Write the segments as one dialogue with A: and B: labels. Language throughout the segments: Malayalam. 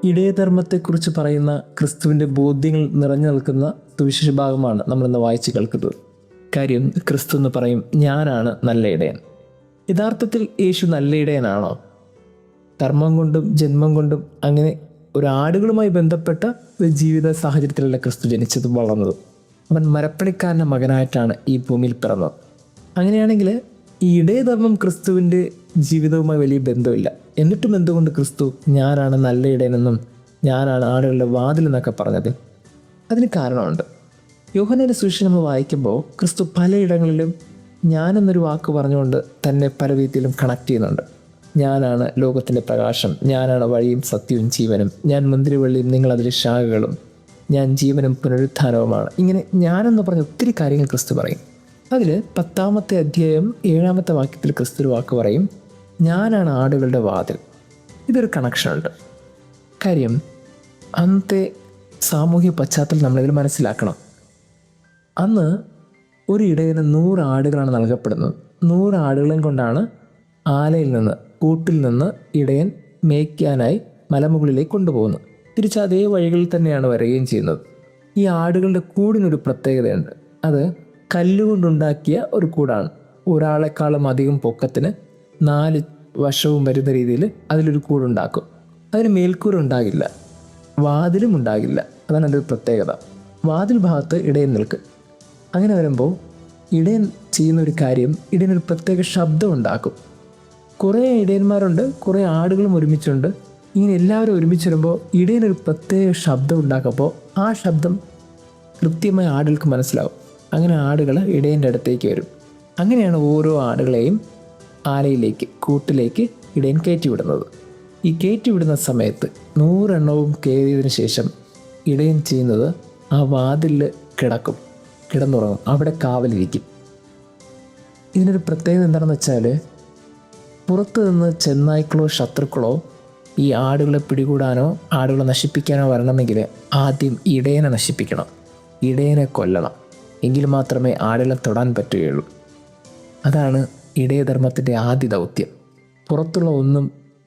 A: ഇടയധർമ്മത്തെക്കുറിച്ച് പറയുന്ന ക്രിസ്തുവിൻ്റെ ബോധ്യങ്ങൾ നിറഞ്ഞു നിൽക്കുന്ന സുവിശേഷ ഭാഗമാണ് നമ്മളിന്ന് വായിച്ച് കേൾക്കുന്നത്. കാര്യം, ക്രിസ്തു എന്ന് പറയും, ഞാനാണ് നല്ല ഇടയൻ. യഥാർത്ഥത്തിൽ യേശു നല്ല ഇടയനാണോ? ധർമ്മം കൊണ്ടും ജന്മം കൊണ്ടും അങ്ങനെ ഒരു ആടുകളുമായി ബന്ധപ്പെട്ട ഒരു ജീവിത സാഹചര്യത്തിലല്ല ക്രിസ്തു ജനിച്ചതും വളർന്നതും. അവൻ മരപ്പണിക്കാരൻ്റെ മകനായിട്ടാണ് ഈ ഭൂമിയിൽ പിറന്നത്. അങ്ങനെയാണെങ്കിൽ ഈ ഇടയധർമ്മം ക്രിസ്തുവിൻ്റെ ജീവിതവുമായി വലിയ ബന്ധമില്ല. എന്നിട്ടും എന്തുകൊണ്ട് ക്രിസ്തു ഞാനാണ് നല്ല ഇടയനെന്നും ഞാനാണ് ആടുകളുടെ വാതിലെന്നൊക്കെ പറഞ്ഞത്? അതിന് കാരണമുണ്ട്. യോഹന്നാന്റെ സുവിശേഷം നമ്മൾ വായിക്കുമ്പോൾ ക്രിസ്തു പലയിടങ്ങളിലും ഞാനെന്നൊരു വാക്ക് പറഞ്ഞുകൊണ്ട് തന്നെ പല രീതിയിലും കണക്ട് ചെയ്യുന്നുണ്ട്. ഞാനാണ് ലോകത്തിൻ്റെ പ്രകാശം, ഞാനാണ് വഴിയും സത്യവും ജീവനും, ഞാൻ മുന്തിരിവള്ളിയും നിങ്ങളതിലെ ശാഖകളും, ഞാൻ ജീവനും പുനരുത്ഥാനവുമാണ്. ഇങ്ങനെ ഞാനെന്ന് പറഞ്ഞ ഒത്തിരി കാര്യങ്ങൾ ക്രിസ്തു പറയും. അതിൽ 10-ാമത്തെ അധ്യായം 7-ാമത്തെ വാക്യത്തിൽ ക്രിസ്തു ഒരു വാക്ക് പറയും, ഞാനാണ് ആടുകളുടെ വാതിൽ. ഇതൊരു കണക്ഷനുണ്ട്. കാര്യം, അന്നത്തെ സാമൂഹ്യ പശ്ചാത്തലം നമ്മളിതിൽ മനസ്സിലാക്കണം. അന്ന് ഒരു ഇടയന് 100 ആടുകളാണ് നൽകപ്പെടുന്നത്. 100 ആടുകളെയും കൊണ്ടാണ് ആലയിൽ നിന്ന്, കൂട്ടിൽ നിന്ന് ഇടയൻ മേയ്ക്കാനായി മലമുകളിലേക്ക് കൊണ്ടുപോകുന്നത്. തിരിച്ച് അതേ വഴികളിൽ തന്നെയാണ് വരികയും ചെയ്യുന്നത്. ഈ ആടുകളുടെ കൂടിനൊരു പ്രത്യേകതയുണ്ട്. അത് കല്ലുകൊണ്ടുണ്ടാക്കിയ ഒരു കൂടാണ്. ഒരാളെക്കാളും അധികം പൊക്കത്തിന് 4 വശവും വരുന്ന രീതിയിൽ അതിലൊരു കൂടുണ്ടാക്കും. അതിന് മേൽക്കൂര ഉണ്ടാകില്ല, വാതിലും ഉണ്ടാകില്ല. അതാണ് അതിൻ്റെ ഒരു പ്രത്യേകത. വാതിൽ ഭാഗത്ത് ഇടയൻ നിൽക്കും. അങ്ങനെ വരുമ്പോൾ ഇടയൻ ചെയ്യുന്ന ഒരു കാര്യം, ഇടയനൊരു പ്രത്യേക ശബ്ദം ഉണ്ടാക്കും. കുറേ ഇടയന്മാരുണ്ട്, കുറേ ആടുകളും ഒരുമിച്ചുണ്ട്. ഇങ്ങനെ എല്ലാവരും ഒരുമിച്ച് വരുമ്പോൾ ഇടയനൊരു പ്രത്യേക ശബ്ദം ഉണ്ടാക്കുമ്പോൾ ആ ശബ്ദം കൃത്യമായി ആടുകൾക്ക് മനസ്സിലാവും. അങ്ങനെ ആടുകൾ ഇടയൻ്റെ അടുത്തേക്ക് വരും. അങ്ങനെയാണ് ഓരോ ആടുകളെയും ആലയിലേക്ക്, കൂട്ടിലേക്ക് ഇടയൻ കയറ്റിവിടുന്നത്. ഈ കയറ്റിവിടുന്ന സമയത്ത് 100 എണ്ണവും കയറിയതിന് ശേഷം ഇടയൻ ചെയ്യുന്നത് ആ വാതിലിൽ കിടക്കും, കിടന്നുറങ്ങും, അവിടെ കാവലിരിക്കും. ഇതിനൊരു പ്രത്യേകത എന്താണെന്ന് വെച്ചാൽ, പുറത്തു നിന്ന് ചെന്നായ്ക്കളോ ശത്രുക്കളോ ഈ ആടുകളെ പിടികൂടാനോ ആടുകളെ നശിപ്പിക്കാനോ വരണമെങ്കിൽ ആദ്യം ഇടയനെ നശിപ്പിക്കണം, ഇടയനെ കൊല്ലണം. എങ്കിൽ മാത്രമേ ആടുകളെ തൊടാൻ പറ്റുകയുള്ളൂ. അതാണ് ഇടയധർമ്മത്തിൻ്റെ ആദ്യ ദൗത്യം. പുറത്തുള്ള ഒന്നും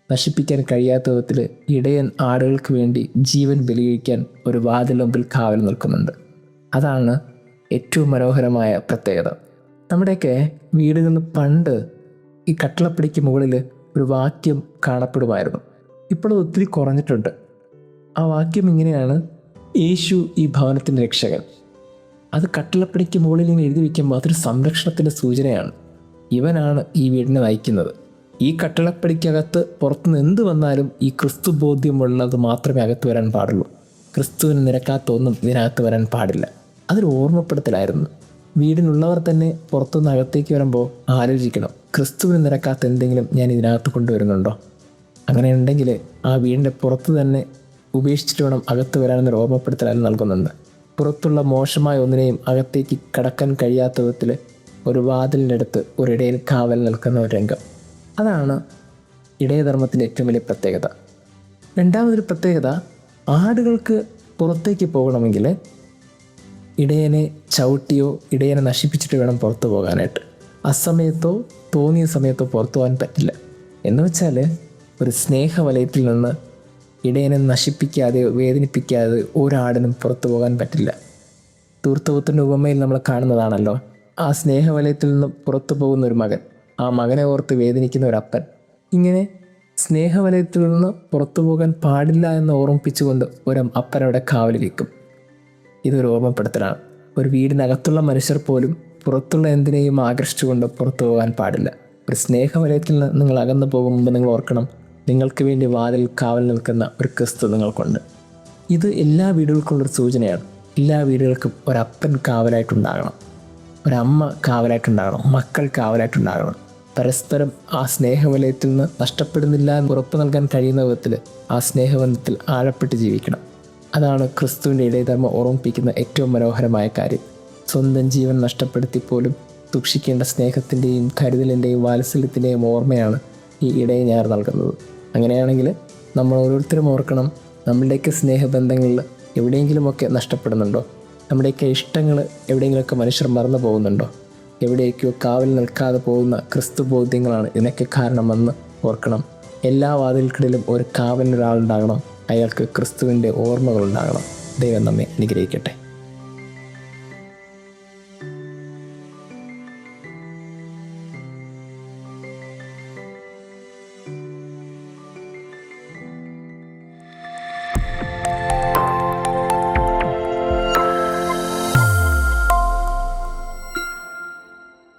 A: നശിപ്പിക്കാൻ കഴിയാത്ത വിധത്തിൽ ഇടയൻ ആടുകൾക്ക് വേണ്ടി ജീവൻ ബലികഴിക്കാൻ ഒരു വാതിൽ മുമ്പിൽ കാവൽ നിൽക്കുന്നുണ്ട്. അതാണ് ഏറ്റവും മനോഹരമായ പ്രത്യേകത. നമ്മുടെയൊക്കെ വീടുകളിൽ പണ്ട് ഈ കട്ടിളപ്പടിക്ക് മുകളിൽ ഒരു വാക്യം കാണപ്പെടുമായിരുന്നു. ഇപ്പോൾ ഒത്തിരി കുറഞ്ഞിട്ടുണ്ട്. ആ വാക്യം ഇങ്ങനെയാണ്: യേശു ഈ ഭവനത്തിൻ്റെ രക്ഷകൻ. അത് കട്ടിളപ്പടിക്ക് മുകളിൽ ഇങ്ങനെ എഴുതി വയ്ക്കുമ്പോൾ അതൊരു സംരക്ഷണത്തിൻ്റെ സൂചനയാണ്. ഇവനാണ് ഈ വീടിനെ നയിക്കുന്നത്. ഈ കട്ടിളപ്പടിക്കകത്ത് പുറത്തുനിന്ന് എന്ത് വന്നാലും ഈ ക്രിസ്തു ബോധ്യമുള്ളത് മാത്രമേ അകത്ത് വരാൻ പാടുള്ളൂ. ക്രിസ്തുവിന് നിരക്കാത്തൊന്നും ഇതിനകത്ത് വരാൻ പാടില്ല. അതൊരു ഓർമ്മപ്പെടുത്തലായിരുന്നു. വീടിനുള്ളവർ തന്നെ പുറത്തുനിന്ന് അകത്തേക്ക് വരുമ്പോൾ ആലോചിക്കണം, ക്രിസ്തുവിന് നിരക്കാത്ത എന്തെങ്കിലും ഞാൻ ഇതിനകത്ത് കൊണ്ടുവരുന്നുണ്ടോ? അങ്ങനെ ഉണ്ടെങ്കിൽ ആ വീടിൻ്റെ പുറത്ത് തന്നെ ഉപേക്ഷിച്ചിട്ട് വേണം അകത്ത് വരാനെന്നൊരു ഓർമ്മപ്പെടുത്തൽ നൽകുന്നുണ്ട്. പുറത്തുള്ള മോശമായ ഒന്നിനെയും അകത്തേക്ക് കടക്കാൻ കഴിയാത്ത വിധത്തിൽ ഒരു വാതിലിൻ്റെ അടുത്ത് ഒരു ഇടയൻ കാവൽ നിൽക്കുന്ന ഒരു രംഗം. അതാണ് ഇടയധർമ്മത്തിൻ്റെ ഏറ്റവും വലിയ പ്രത്യേകത. രണ്ടാമതൊരു പ്രത്യേകത, ആടുകൾക്ക് പുറത്തേക്ക് പോകണമെങ്കിൽ ഇടയനെ ചവിട്ടിയോ ഇടയനെ നശിപ്പിച്ചിട്ട് വേണം പുറത്തു പോകാനായിട്ട്. അസമയത്തോ തോന്നിയ സമയത്തോ പുറത്തു പോകാൻ പറ്റില്ല. എന്ന് വെച്ചാൽ ഒരു സ്നേഹവലയത്തിൽ നിന്ന് ഇടയനെ നശിപ്പിക്കാതെ വേദനിപ്പിക്കാതെ ഒരാടിനും പുറത്തു പോകാൻ പറ്റില്ല. ധൂർത്തപുത്രൻ്റെ ഉപമയിൽ നമ്മൾ കാണുന്നതാണല്ലോ. ആ സ്നേഹവലയത്തിൽ നിന്ന് പുറത്തു പോകുന്ന ഒരു മകൻ, ആ മകനെ ഓർത്ത് വേദനിക്കുന്ന ഒരു അപ്പൻ. ഇങ്ങനെ സ്നേഹവലയത്തിൽ നിന്ന് പുറത്തു പോകാൻ പാടില്ല എന്ന് ഓർമ്മിപ്പിച്ചുകൊണ്ട് ഒരു അപ്പനവിടെ കാവലിരിക്കും. ഇതൊരു ഓർമ്മപ്പെടുത്തലാണ്. ഒരു വീടിനകത്തുള്ള മനുഷ്യർ പോലും പുറത്തുള്ള എന്തിനേയും ആകർഷിച്ചുകൊണ്ട് പുറത്തു പോകാൻ പാടില്ല. ഒരു സ്നേഹവലയത്തിൽ നിന്ന് നിങ്ങൾ അകന്നു പോകും മുമ്പ് നിങ്ങൾ ഓർക്കണം, നിങ്ങൾക്ക് വേണ്ടി വാതിൽ കാവൽ നിൽക്കുന്ന ഒരു ക്രിസ്തു നിങ്ങൾക്കുണ്ട്. ഇത് എല്ലാ വീടുകൾക്കുള്ളൊരു സൂചനയാണ്. എല്ലാ വീടുകൾക്കും ഒരപ്പൻ കാവലായിട്ടുണ്ടാകണം, ഒരമ്മ കാവലായിട്ടുണ്ടാകണം, മക്കൾ കാവലായിട്ടുണ്ടാകണം. പരസ്പരം ആ സ്നേഹവലയത്തിൽ നിന്ന് നഷ്ടപ്പെടുന്നില്ല എന്ന് ഉറപ്പ് നൽകാൻ കഴിയുന്ന വിധത്തിൽ ആ സ്നേഹബന്ധത്തിൽ ആഴപ്പെട്ട് ജീവിക്കണം. അതാണ് ക്രിസ്തുവിൻ്റെ ഇടയധർമ്മം ഓർമ്മിപ്പിക്കുന്ന ഏറ്റവും മനോഹരമായ കാര്യം. സ്വന്തം ജീവൻ നഷ്ടപ്പെടുത്തിപ്പോലും സൂക്ഷിക്കേണ്ട സ്നേഹത്തിൻ്റെയും കരുതലിൻ്റെയും വാത്സല്യത്തിൻ്റെയും ഓർമ്മയാണ് ഈ ഇടയഞ്ഞാർ നൽകുന്നത്. അങ്ങനെയാണെങ്കിൽ നമ്മൾ ഓരോരുത്തരും ഓർക്കണം, നമ്മളുടെയൊക്കെ സ്നേഹബന്ധങ്ങളിൽ എവിടെയെങ്കിലുമൊക്കെ നഷ്ടപ്പെടുന്നുണ്ടോ? നമ്മുടെയൊക്കെ ഇഷ്ടങ്ങൾ എവിടെയെങ്കിലുമൊക്കെ മനുഷ്യർ മറന്നു പോകുന്നുണ്ടോ? എവിടെയൊക്കെയോ കാവൽ നിൽക്കാതെ പോകുന്ന ക്രിസ്തു ബോധ്യങ്ങളാണ് ഇതിനൊക്കെ കാരണമെന്ന് ഓർക്കണം. എല്ലാ വാതിൽക്കടിലും ഒരു കാവലിനൊരാളുണ്ടാകണം. അയാൾക്ക് ക്രിസ്തുവിൻ്റെ ഓർമ്മകൾ ഉണ്ടാകണം. ദൈവം നമ്മെ അനുഗ്രഹിക്കട്ടെ.